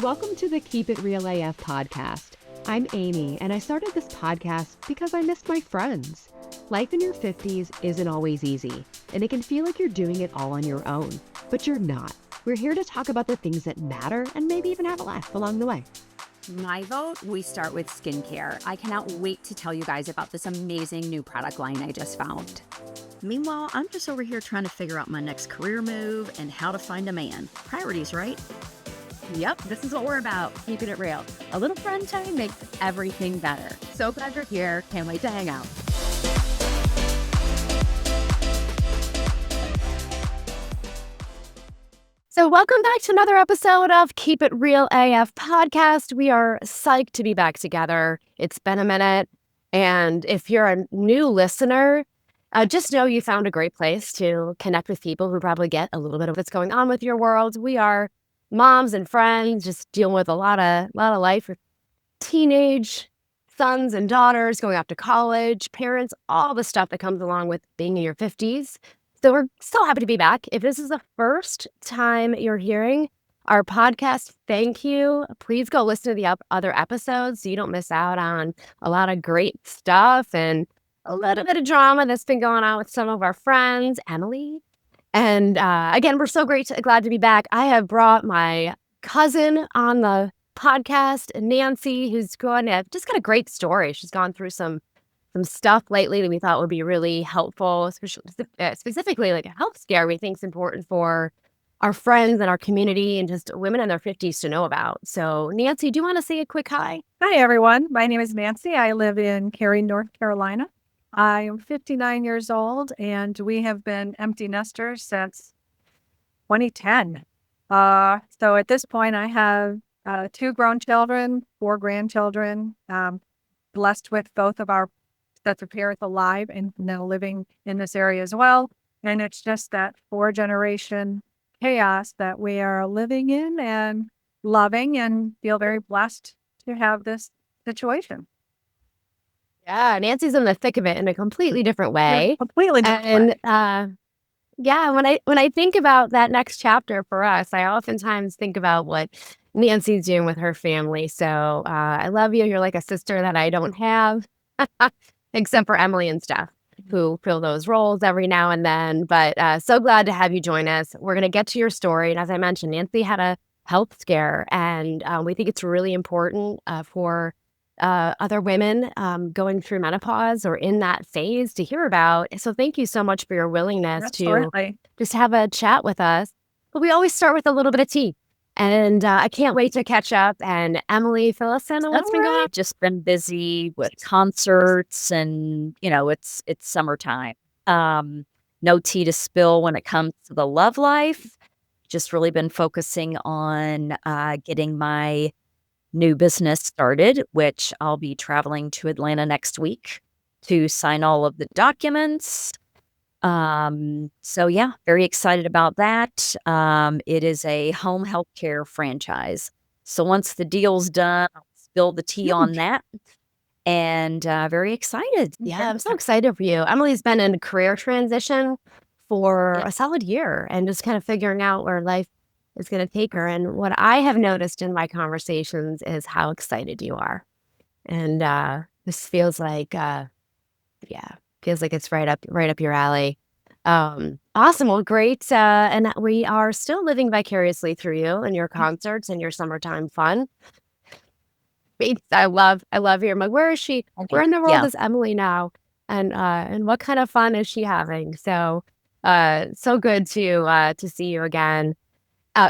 welcome to the Keep It Real AF podcast. I'm Amy, and I started this podcast because I missed my friends. Life in your 50s isn't always easy, and it can feel like you're doing it all on your own, but you're not. We're here to talk about the things that matter and maybe even have a laugh along the way. My vote, we start with skincare. I cannot wait to tell you guys about this amazing new product line I just found. Meanwhile, I'm just over here trying to figure out my next career move and how to find a man. Priorities, right? Yep, this is what we're about, keeping it real. A little friend time makes everything better. So glad you're here. Can't wait to hang out. So welcome back to another episode of Keep It Real AF podcast. We are psyched to be back together. It's been a minute. And if you're a new listener, just know you found a great place to connect with people who probably get a little bit of what's going on with your world. We are moms and friends just dealing with a lot of life with teenage sons and daughters going off to college, parents, all the stuff that comes along with being in your 50s. So we're so happy to be back. If this is the first time you're hearing our podcast, thank you. Please go listen to the other episodes so you don't miss out on a lot of great stuff and a little bit of drama that's been going on with some of our friends, Emily. And again, we're so glad to be back. I have brought my cousin on the podcast, Nancy, who's just got a great story. She's gone through some stuff lately that we thought would be really helpful, specifically like a health scare we think is important for our friends and our community and just women in their 50s to know about. So Nancy, do you want to say a quick hi? Hi, everyone. My name is Nancy. I live in Cary, North Carolina. I am 59 years old, and we have been empty nesters since 2010. So at this point, I have 2 grown children, 4 grandchildren, blessed with both of our sets of parents alive and now living in this area as well. And it's just that 4-generation chaos that we are living in and loving and feel very blessed to have this situation. Yeah, Nancy's in the thick of it in a completely different way. Completely different way. Yeah, when I think about that next chapter for us, I oftentimes think about what Nancy's doing with her family. So I love you. You're like a sister that I don't have, except for Emily and Steph, who fill those roles every now and then. But so glad to have you join us. We're going to get to your story. And as I mentioned, Nancy had a health scare, and we think it's really important for other women going through menopause or in that phase to hear about. So thank you so much for your willingness Absolutely. to just have a chat with us. But we always start with a little bit of tea. And I can't wait to catch up. And Emily, fill us in on what's been going on. Just been busy with concerts and, it's summertime. No tea to spill when it comes to the love life. Just really been focusing on getting my new business started, which I'll be traveling to Atlanta next week to sign all of the documents. So yeah, very excited about that. It is a home healthcare franchise. So once the deal's done, I'll spill the tea on that. And very excited. Yeah, I'm so excited for you. Emily's been in a career transition for a solid year and just kind of figuring out where life is going to take her. And what I have noticed in my conversations is how excited you are. And this feels like, feels like it's right up your alley. Awesome. Well, great. And we are still living vicariously through you and your concerts and your summertime fun. I love hearing, like, where is she? Where in the world is Emily now? And what kind of fun is she having? So, so good to see you again.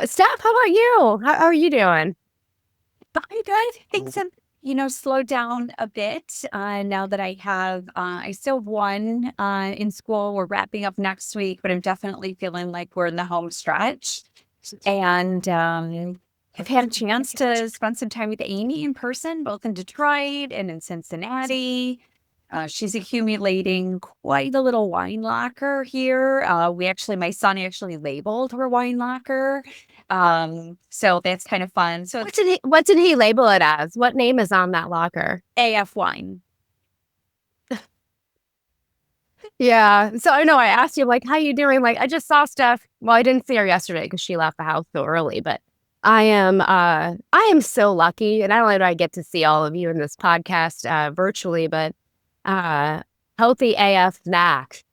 Steph, how about you? How are you doing? I'm good. Things have, slowed down a bit now that I still have one in school. We're wrapping up next week, but I'm definitely feeling like we're in the home stretch. And I've had a chance to spend some time with Amy in person, both in Detroit and in Cincinnati. She's accumulating quite a little wine locker here. My son actually labeled her wine locker. So that's kind of fun. So What did he label it as? What name is on that locker? AF wine. Yeah. So I know I asked you, like, how you doing? Like, I just saw Steph. Well, I didn't see her yesterday because she left the house so early, but I am so lucky, and not only do I get to see all of you in this podcast virtually, but uh, Healthy AF Snack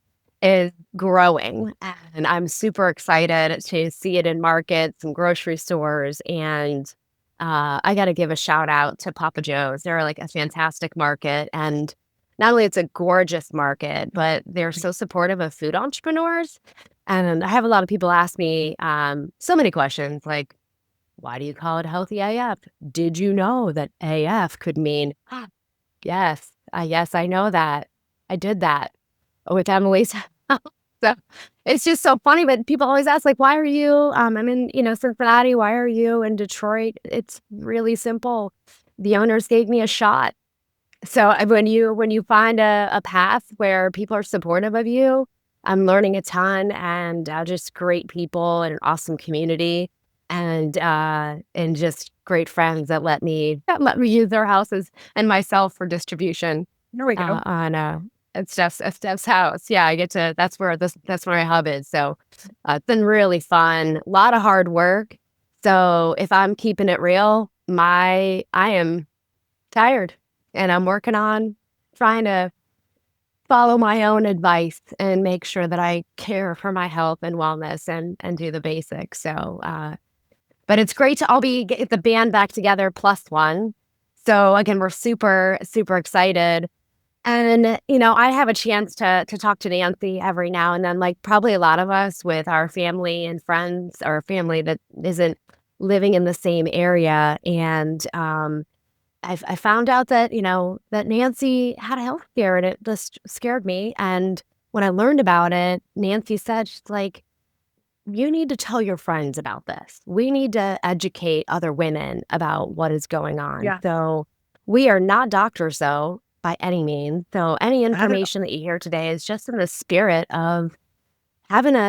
is growing, and I'm super excited to see it in markets and grocery stores. And I got to give a shout out to Papa Joe's. They're like a fantastic market, and not only it's a gorgeous market, but they're so supportive of food entrepreneurs. And I have a lot of people ask me so many questions like, why do you call it healthy AF? Did you know that AF could mean, yes, yes, I know that. I did that with Emily's house. So it's just so funny. But people always ask, like, why are you, I'm in, Cincinnati. Why are you in Detroit? It's really simple. The owners gave me a shot. So when you find a path where people are supportive of you, I'm learning a ton and just great people and an awesome community and just great friends that let me use their houses and myself for distribution There we go. on at Steph's house. Yeah, I get to that's where my hub is. So it's been really fun. A lot of hard work. So if I'm keeping it real, I am tired and I'm working on trying to follow my own advice and make sure that I care for my health and wellness and do the basics. So but it's great to all get the band back together plus one. So again, we're super, super excited. And, I have a chance to talk to Nancy every now and then, like probably a lot of us with our family and friends or family that isn't living in the same area. And I found out that, that Nancy had a health scare and it just scared me. And when I learned about it, Nancy said, she's like, you need to tell your friends about this. We need to educate other women about what is going on. Yeah. So we are not doctors, though, by any means. So any I don't know. information that you hear today is just in the spirit of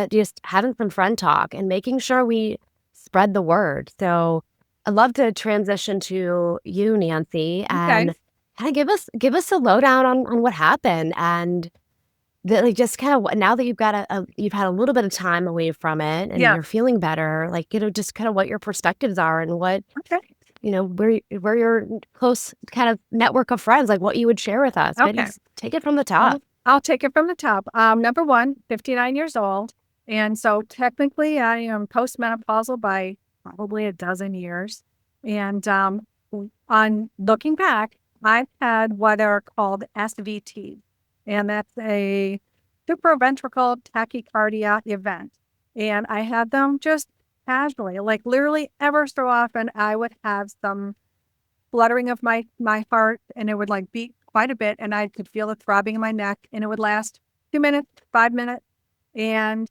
just having some friend talk and making sure we spread the word. So I'd love to transition to you, Nancy, Okay. and kind of give us a lowdown on what happened and that, like, just kind of now that you've had a little bit of time away from it and Yeah. you're feeling better, like, just kind of what your perspectives are and what, Okay. where your close kind of network of friends, like what you would share with us. Maybe Okay. just take it from the top. I'll take it from the top. Number one, 59 years old. And so technically I am postmenopausal by probably a dozen years. And on looking back, I've had what are called SVT, and that's a supraventricular tachycardia event. And I had them just casually, like literally ever so often, I would have some fluttering of my heart, and it would like beat quite a bit, and I could feel the throbbing in my neck, and it would last 2 minutes, 5 minutes, and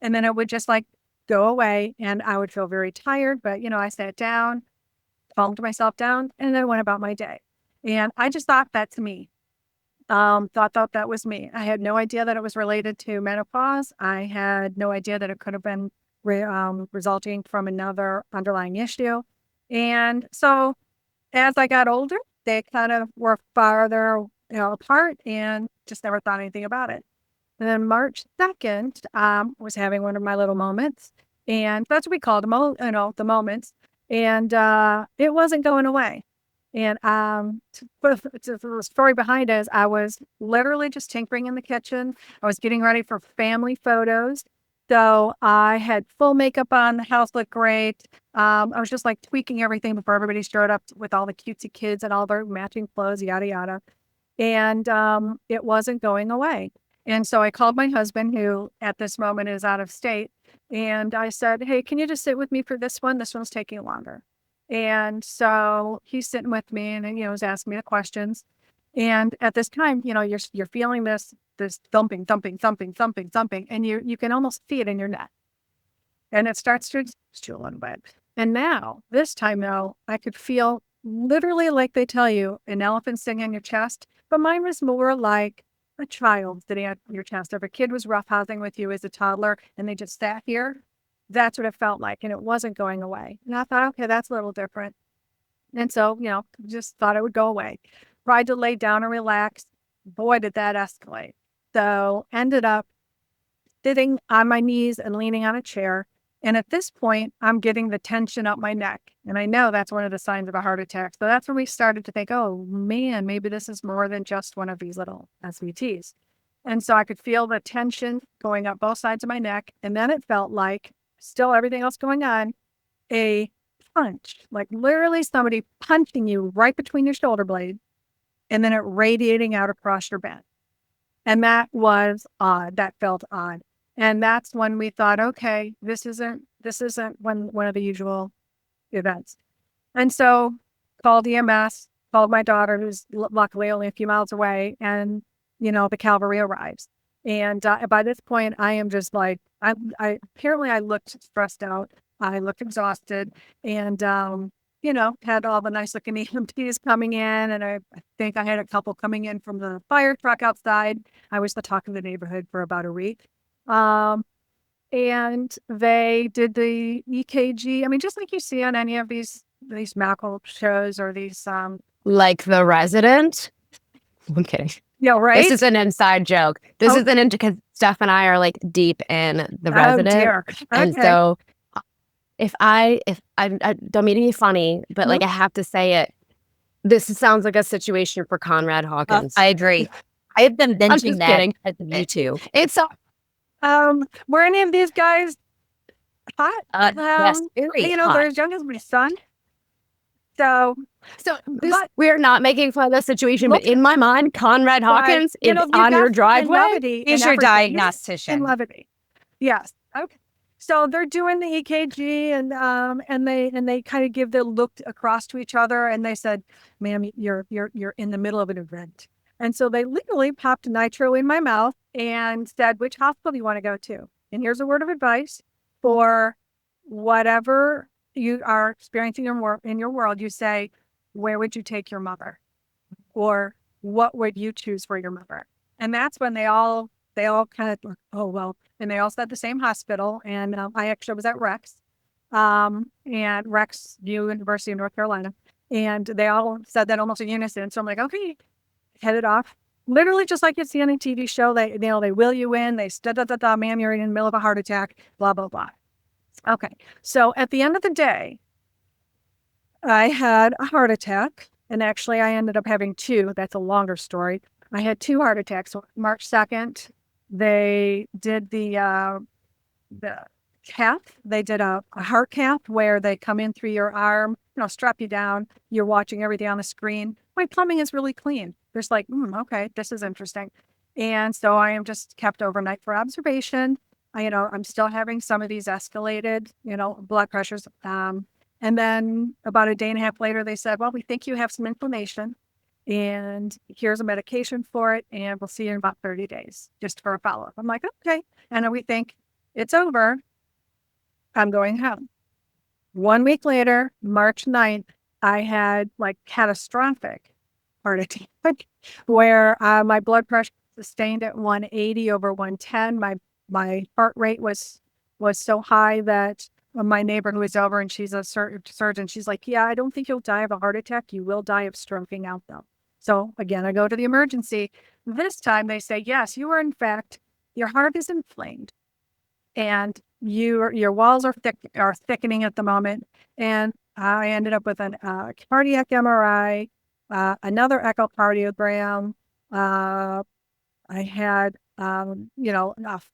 then it would just like go away, and I would feel very tired. But I sat down, calmed myself down, and then went about my day. And I just thought that's me. Thought that was me. I had no idea that it was related to menopause. I had no idea that it could have been resulting from another underlying issue. And so as I got older, they kind of were farther, apart, and just never thought anything about it. And then March 2nd, was having one of my little moments, and that's what we call the moments. And it wasn't going away. And the story behind it is I was literally just tinkering in the kitchen. I was getting ready for family photos. So I had full makeup on, the house looked great. I was just like tweaking everything before everybody showed up with all the cutesy kids and all their matching clothes, yada, yada. And it wasn't going away. And so I called my husband, who at this moment is out of state. And I said, hey, can you just sit with me for this one? This one's taking longer. And so he's sitting with me and, was asking me the questions. And at this time, you're feeling this thumping, thumping, thumping, thumping, thumping, and you can almost feel it in your neck. And it starts to exhaust you a little bit. And now, this time though, I could feel literally like they tell you, an elephant sitting on your chest, but mine was more like a child sitting on your chest. If a kid was roughhousing with you as a toddler and they just sat here, that's what it felt like. And it wasn't going away. And I thought, okay, that's a little different. And so, just thought it would go away. Tried to lay down and relax. Boy, did that escalate. So ended up sitting on my knees and leaning on a chair. And at this point, I'm getting the tension up my neck. And I know that's one of the signs of a heart attack. So that's when we started to think, oh man, maybe this is more than just one of these little SVTs. And so I could feel the tension going up both sides of my neck. And then it felt like, still everything else going on, a punch, like literally somebody punching you right between your shoulder blades, and then it radiating out across your back. And that was odd. That felt odd. And that's when we thought, okay, this isn't one of the usual events. And so called EMS, called my daughter, who's luckily only a few miles away, and the cavalry arrives. And by this point, I am just like, I apparently I looked stressed out. I looked exhausted, and had all the nice looking EMTs coming in, and I think I had a couple coming in from the fire truck outside. I was the talk of the neighborhood for about a week. And they did the EKG. I mean, just like you see on any of these medical shows or these Like The Resident. I'm kidding. Yeah, right. This is an inside joke. This is because Steph and I are like deep in The Resident. Oh dear. And Okay. so if I don't mean to be funny, but like I have to say it, this sounds like a situation for Conrad Hawkins. I agree. I have been just binging that kidding. at the YouTube. It's so Were any of these guys hot? Yes, very hot. They're as young as my son. So we're not making fun of the situation, but in my mind, Conrad Hawkins is on your driveway. He's your diagnostician. In Levity. Yes. Okay. So they're doing the EKG, and they kind of give the look across to each other, and they said, "Ma'am, you're in the middle of an event." And so they literally popped nitro in my mouth and said, "Which hospital do you want to go to?" And here's a word of advice for whatever you are experiencing in your world. You say, "Where would you take your mother?" Or "What would you choose for your mother?" And that's when they all kind of, oh, well, and they all said the same hospital. And I actually was at Rex, and Rex, University of North Carolina. And they all said that almost in unison. So I'm like, okay, headed off. Literally just like you see on a TV show, they wheel you in, they ma'am, you're in the middle of a heart attack, blah, blah, blah. Okay. So at the end of the day, I had a heart attack, and actually I ended up having two. That's a longer story. I had two heart attacks. So March 2nd, they did the cath. They did a heart cath where they come in through your arm, strap you down. You're watching everything on the screen. My plumbing is really clean. There's like, okay, this is interesting. And so I am just kept overnight for observation. I'm still having some of these escalated, blood pressures. And then about a day and a half later, they said, well, we think you have some inflammation, and here's a medication for it, and we'll see you in about 30 days just for a follow-up. I'm like, okay. And then we think it's over. I'm going home. 1 week later, March 9th, I had like catastrophic heart attack where my blood pressure sustained at 180 over 110. My heart rate was so high that my neighbor who was over, and she's a surgeon, she's like, yeah, I don't think you'll die of a heart attack. You will die of stroking out though. So again, I go to the emergency. This time they say, yes, you are in fact, your heart is inflamed, and your walls are thickening at the moment. And I ended up with a cardiac MRI, another echocardiogram. I had a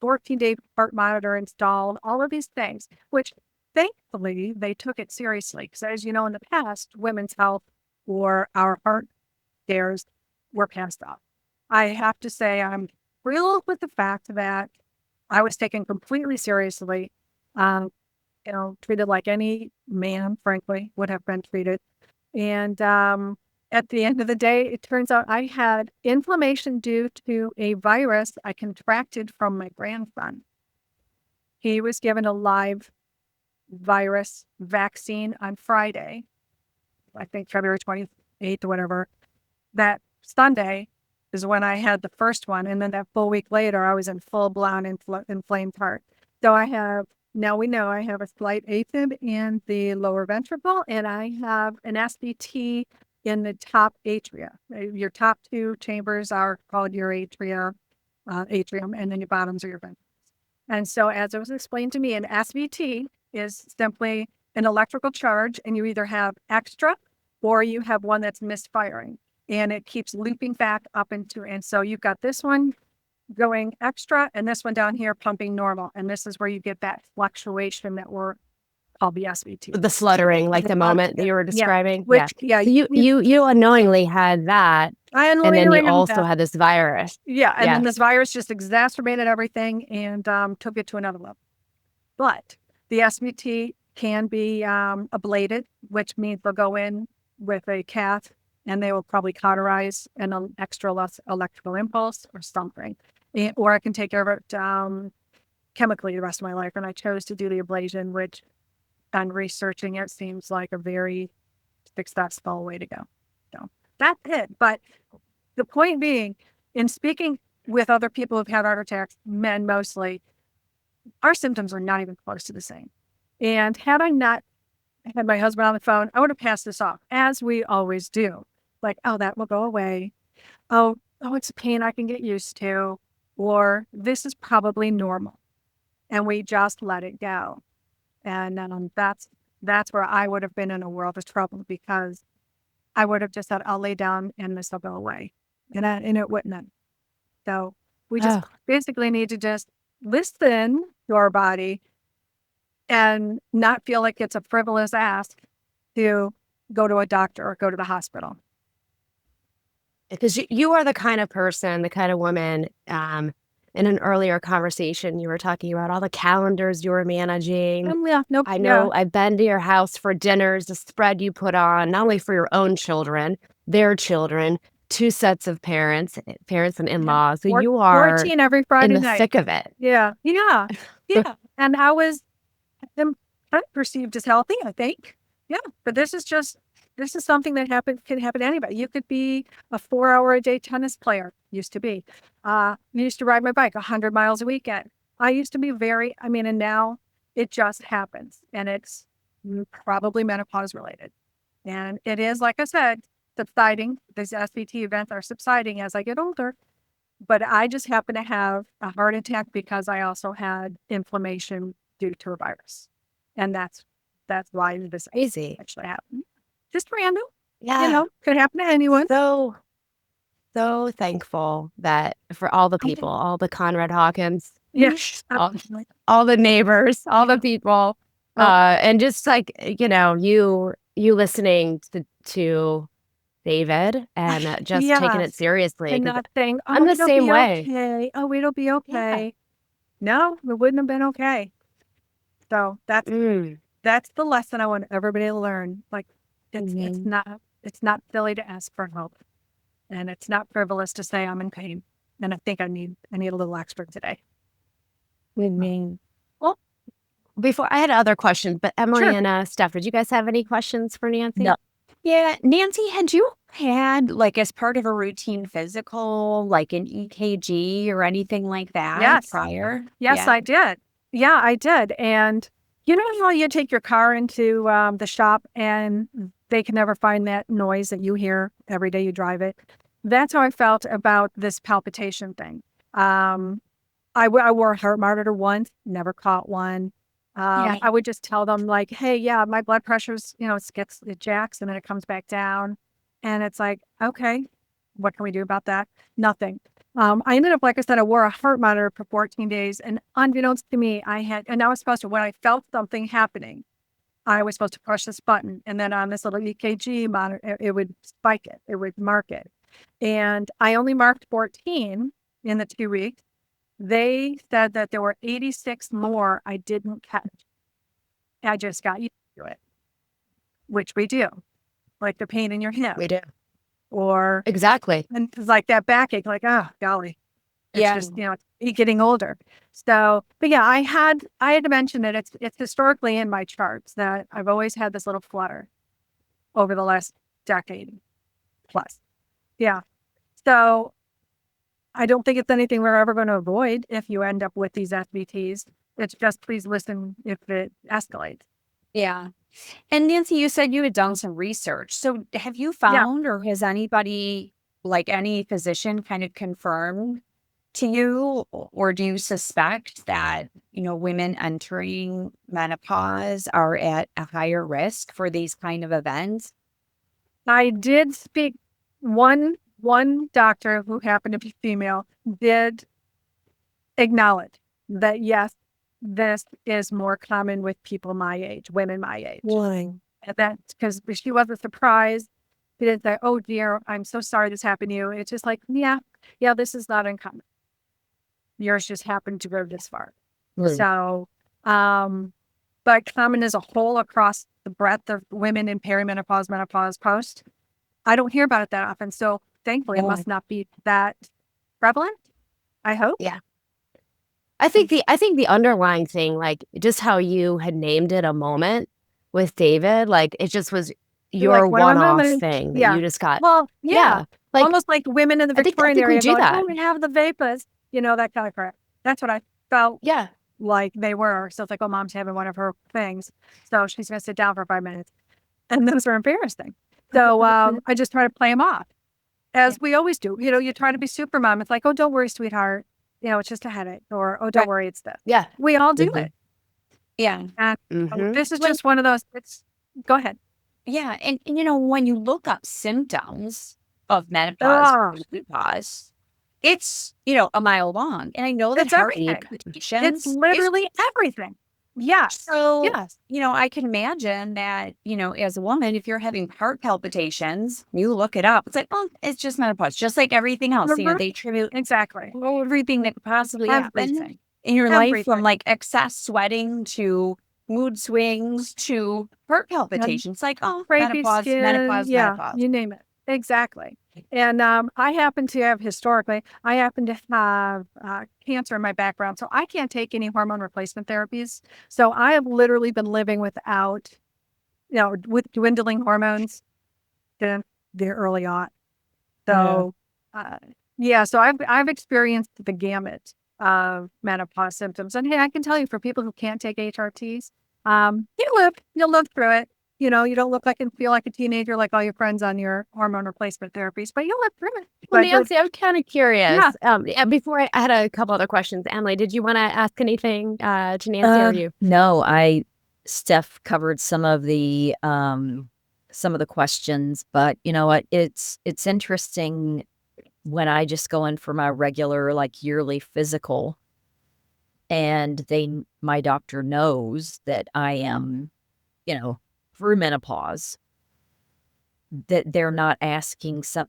14-day heart monitor installed, all of these things, which thankfully they took it seriously. Because as you know, in the past, women's health or our heart scares were passed off. I have to say I'm thrilled with the fact that I was taken completely seriously, treated like any man, frankly, would have been treated. And at the end of the day, it turns out I had inflammation due to a virus I contracted from my grandson. He was given a live virus vaccine on Friday, I think February 28th or whatever. That Sunday is when I had the first one. And then that full week later, I was in full-blown inflamed heart. So we know I have a slight AFib in the lower ventricle, and I have an SVT in the top atria. Your top two chambers are called your atrium, and then your bottoms are your ventricles. And so as it was explained to me, an SVT is simply an electrical charge, and you either have extra or you have one that's misfiring, and it keeps looping back up into, and so you've got this one going extra and this one down here pumping normal. And this is where you get that fluctuation that we're called the SVT. The fluttering, like the moment that you were describing. Which, So you unknowingly had that, I and then you also had this virus. And then this virus just exacerbated everything and took it to another level. But the SVT can be ablated, which means they'll go in with a cath and they will probably cauterize an extra less electrical impulse or something. Or I can take care of it chemically the rest of my life. And I chose to do the ablation, which, on researching it, seems like a very successful way to go. So that's it. But the point being, in speaking with other people who've had heart attacks, men mostly, our symptoms are not even close to the same. And had I not had my husband on the phone, I would have passed this off, as we always do. Like, oh, that will go away. Oh, it's a pain I can get used to. Or this is probably normal. And we just let it go. And that's where I would have been in a world of trouble, because I would have just said, I'll lay down and this will go away. And it wouldn't have. So we just basically need to just listen to our body and not feel like it's a frivolous ask to go to a doctor or go to the hospital. Because you are the kind of person, the kind of woman, in an earlier conversation, you were talking about all the calendars you were managing. I know I've been to your house for dinners, the spread you put on, not only for your own children, their children, 2 sets of parents and in-laws. So you are 14 every Friday in the night. thick of it. Yeah. And I'm perceived as healthy, I think. Yeah. But this is something that can happen to anybody. You could be a 4-hour-a-day tennis player, used to be. Used to ride my bike 100 miles a weekend. I used to be and now it just happens. And it's probably menopause related. And it is, like I said, subsiding. These SVT events are subsiding as I get older. But I just happen to have a heart attack because I also had inflammation due to a virus. And that's why this Crazy. actually happened. Just random. Yeah. Could happen to anyone. So thankful that for all the people, all the Conrad Hawkins, all the neighbors, all the people, and just like, you listening to David and just taking it seriously. And not saying, I'm the same way. Okay. Oh, it'll be okay. Yeah. No, it wouldn't have been okay. So that's the lesson I want everybody to learn. Like, it's not silly to ask for help, and it's not frivolous to say I'm in pain. And I think I need a little extra today. Well, before I had other questions, but Emily and Steph, did you guys have any questions for Nancy? No. Yeah, Nancy, had you had, like, as part of a routine physical, like an EKG or anything like that prior? Yes, I did. Yeah, I did. And you know how you take your car into the shop and they can never find that noise that you hear every day you drive it? That's how I felt about this palpitation thing. I wore a heart monitor once, never caught one. I would just tell them, like, hey, my blood pressure's, it jacks and then it comes back down. And it's like, okay, what can we do about that? Nothing. I ended up, like I said, I wore a heart monitor for 14 days. And unbeknownst to me, and I was supposed to, when I felt something happening, I was supposed to push this button. And then on this little EKG monitor, it would spike it. It would mark it. And I only marked 14 in the 2 weeks. They said that there were 86 more I didn't catch. I just got used to it, which we do. Like the pain in your hip. We do. Or exactly. And it's like that backache, like, oh, golly. It's just, it's getting older. So, but yeah, I had to mention that it's historically in my charts that I've always had this little flutter over the last decade plus. Yeah. So I don't think it's anything we're ever going to avoid if you end up with these SVTs. It's just, please listen if it escalates. Yeah. And Nancy, you said you had done some research. So have you found or has anybody, like any physician, kind of confirmed to you, or do you suspect that, women entering menopause are at a higher risk for these kind of events? I did speak, one doctor who happened to be female did acknowledge that, yes, this is more common with people my age, women my age. Why? And that's because she wasn't surprised. She didn't say, "Oh dear, I'm so sorry this happened to you." It's just like, yeah, this is not uncommon. Yours just happened to go this far. So, but common as a whole across the breadth of women in perimenopause, menopause, post, I don't hear about it that often. So thankfully, it must not be that prevalent. I hope. Yeah. I think the underlying thing, like just how you had named it a moment with David, like it just was your What am I one-off gonna- thing that Yeah. you just got. Well, yeah. Like Almost like women in the I think Victorian we area do going, that. "Oh, we have the vapors," that kind of crap. That's what I felt Yeah. like they were. So it's like, oh, mom's having one of her things. So she's going to sit down for 5 minutes. And those are embarrassing. So I just try to play them off, as we always do. You try to be super mom. It's like, oh, don't worry, sweetheart. It's just a headache. Or, oh, don't worry, it's this. Yeah. We all do it. Yeah. And Mhm. this is just one of those. Go ahead. Yeah. And when you look up symptoms of Ah. menopause, it's, a mile long. And I know that It's heart everything. palpitations It's literally everything. Yes. So, Yes. I can imagine that, as a woman, if you're having heart palpitations, you look it up. It's like, oh, it's just menopause, just like everything else. Mhm. They attribute Exactly. everything that could possibly happen Everything. in your life, from Everything. like excess sweating to mood swings to heart palpitations. Like, oh, Crepey menopause, skin. menopause, Yeah, menopause. you name it. Exactly. And I happen to have cancer in my background, so I can't take any hormone replacement therapies. So I have literally been living without, with dwindling hormones since the early on. So, so I've experienced the gamut of menopause symptoms. And hey, I can tell you, for people who can't take HRTs, you'll live through it. You don't look like and feel like a teenager like all your friends on your hormone replacement therapies, but you'll live through it. Well, But Nancy, I'm kind of curious. Yeah. Before I had a couple other questions. Emily, did you want to ask anything to Nancy or you? No, Steph covered some of the questions, but you know what? It's interesting when I just go in for my regular, like, yearly physical, and my doctor knows that I am, through menopause, that they're not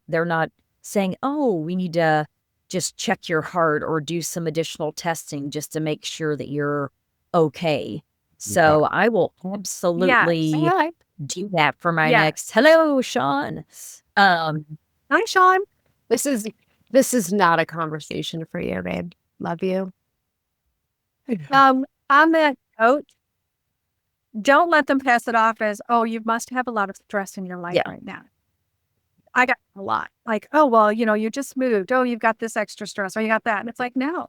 they're not saying, oh, we need to just check your heart or do some additional testing just to make sure that you're okay. So I will absolutely Yes. do that for my Yes. next. Hello, Sean. Hi, Sean. This is not a conversation for you, babe. Love you. On that note, don't let them pass it off as, oh, you must have a lot of stress in your life right now. I got a lot. Like, oh, well, you just moved. Oh, you've got this extra stress, or you got that. And it's like, no,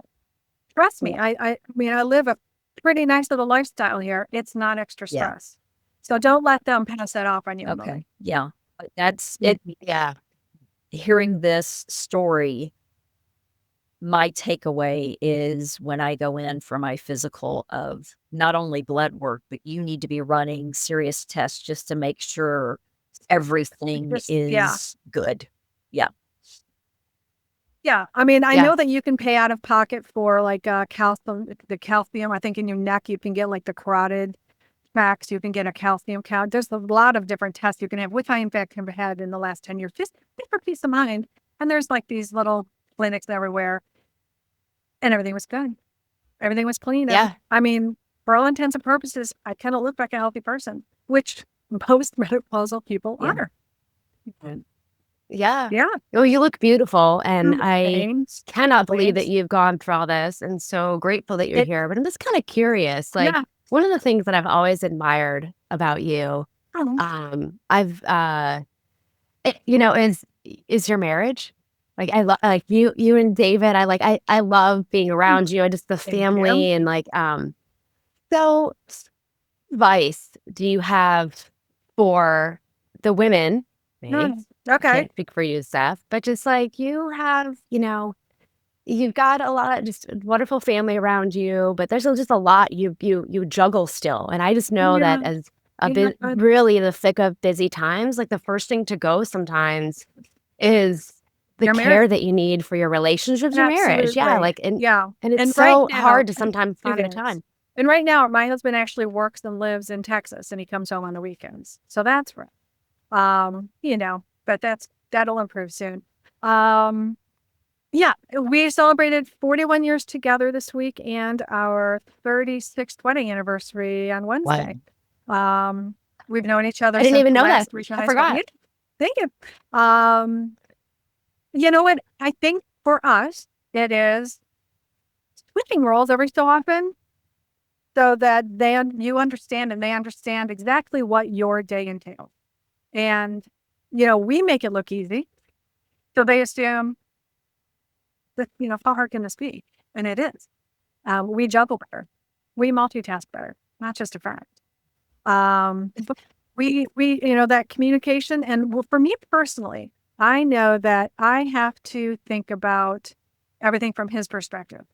trust me. I mean, I live a pretty nice little lifestyle here. It's not extra stress. So don't let them pass that off on you. Okay. Emily. Yeah. But that's it. Yeah. Hearing this story, my takeaway is when I go in for my physical of not only blood work, but you need to be running serious tests just to make sure everything is good. Yeah. Yeah. I mean, I know that you can pay out of pocket for like calcium. I think in your neck, you can get like the carotid tracks. You can get a calcium count. There's a lot of different tests you can have, which I in fact have had in the last 10 years, just for peace of mind. And there's like these little clinics everywhere, and everything was good. Everything was clean. Yeah. I mean, for all intents and purposes, I kind of look like a healthy person, which postmenopausal people are. Yeah. Yeah. Well, you look beautiful, and I Thanks. cannot believe that you've gone through all this, and so grateful that you're here. But I'm just kind of curious. Like, one of the things that I've always admired about you, is your marriage. Like, I love like you and David. I love being around you, and just the family, and like So, advice do you have for the women? Maybe. Okay. Can't speak for you, Steph, but just like you have, you've got a lot, just wonderful family around you, but there's just a lot you juggle still. And I just know that Yeah. as a Yeah, bit but really in the thick of busy times, like the first thing to go sometimes is the your care marriage. that you need for your relationships, your marriage. Yeah, Absolutely. like Yeah. and it's And right so now, hard to sometimes it find the is. time. And right now, my husband actually works and lives in Texas, and he comes home on the weekends. So that's right. But that'll improve soon. Um, yeah, we celebrated 41 years together this week and our 36th wedding anniversary on Wednesday. We've known each other I didn't since even know that. last week. I forgot. Thank you. You know what? I think for us, it is switching roles every so often so that you understand and they understand exactly what your day entails. And, we make it look easy. So they assume that, how hard can this be? And it is. We juggle better. We multitask better, not just a fact. We, that communication. And for me personally, I know that I have to think about everything from his perspective.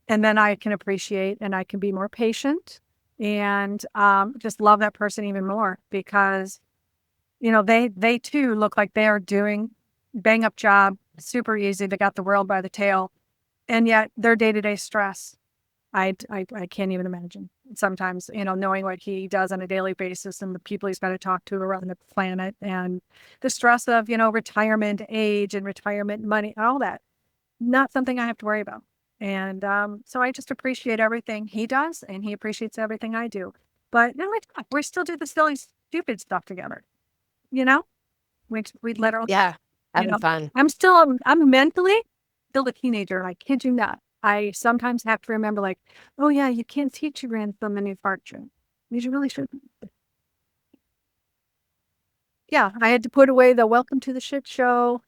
And then I can appreciate and I can be more patient and just love that person even more because, they too look like they are doing bang up job, super easy. They got the world by the tail. And yet their day-to-day stress, I can't even imagine. Sometimes, knowing what he does on a daily basis and the people he's got to talk to around the planet and the stress of, retirement age and retirement money, all that, not something I have to worry about. And so I just appreciate everything he does and he appreciates everything I do. But no, we still do the silly, stupid stuff together. We literally, Yeah, you having know, fun. I'm mentally still a teenager. I kid you not. I sometimes have to remember, like, oh yeah, you can't teach your grandson an infarction. You really shouldn't. Yeah, I had to put away the welcome to the shit show,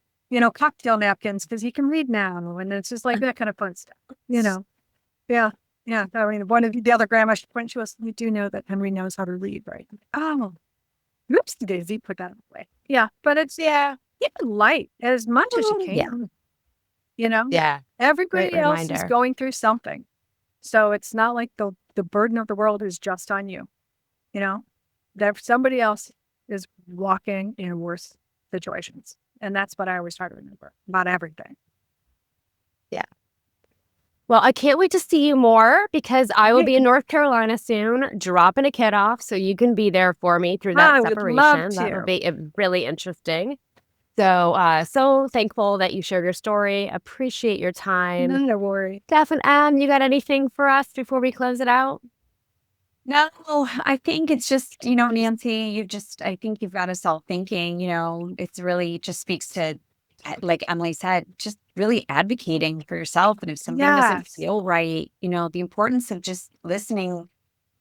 cocktail napkins because he can read now. And it's just like that kind of fun stuff, Yeah. Yeah. I mean, one of the other grandma, when she was, we do know that Henry knows how to read, right? Oh, oops, Daisy, put that away. Yeah. But it's, keep it light as much as you can. Yeah, great Everybody else is reminder. going through something. So it's not like the burden of the world is just on you, that somebody else is walking in worse situations. And that's what I always try to remember about everything. Yeah. Well, I can't wait to see you more because I will be in Hey, North Carolina soon, dropping a kid off, so you can be there for me through that I would love separation. That will to. be really interesting. So, so thankful that you shared your story. Appreciate your time. Not a worry. Steph and Em, you got anything for us before we close it out? No, I think it's just, Nancy, I think you've got us all thinking, it's really just speaks to, like Emily said, just really advocating for yourself. And if something doesn't Yes. feel right, the importance of just listening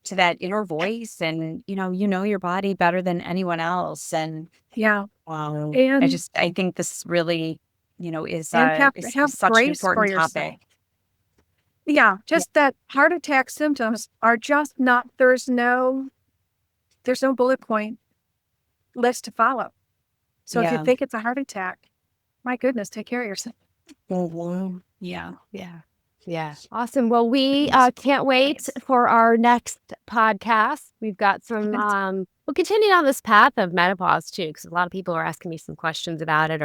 to that inner voice and, your body better than anyone else. And Yeah. I And think this really, is, have is such an grace for important yourself. topic. Yeah. Just that heart attack symptoms are just not, there's no bullet point list to follow. So if you Yeah. think it's a heart attack, my goodness, take care of yourself. Yeah. Yeah. Awesome. Well, we can't wait for our next podcast. We've got some, we'll continue on this path of menopause too, because a lot of people are asking me some questions about it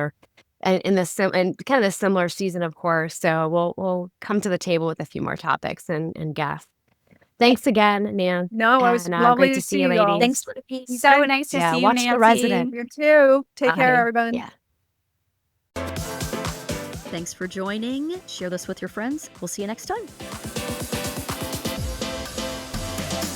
and kind of the similar season, of course. So we'll come to the table with a few more topics and guests. Thanks again, Nan. No, it was And lovely great to see you, you all. ladies. Thanks for being so nice to see you, watch Nancy. The Resident. You too. Take care, Bye. everybody. Yeah. Thanks for joining. Share this with your friends. We'll see you next time.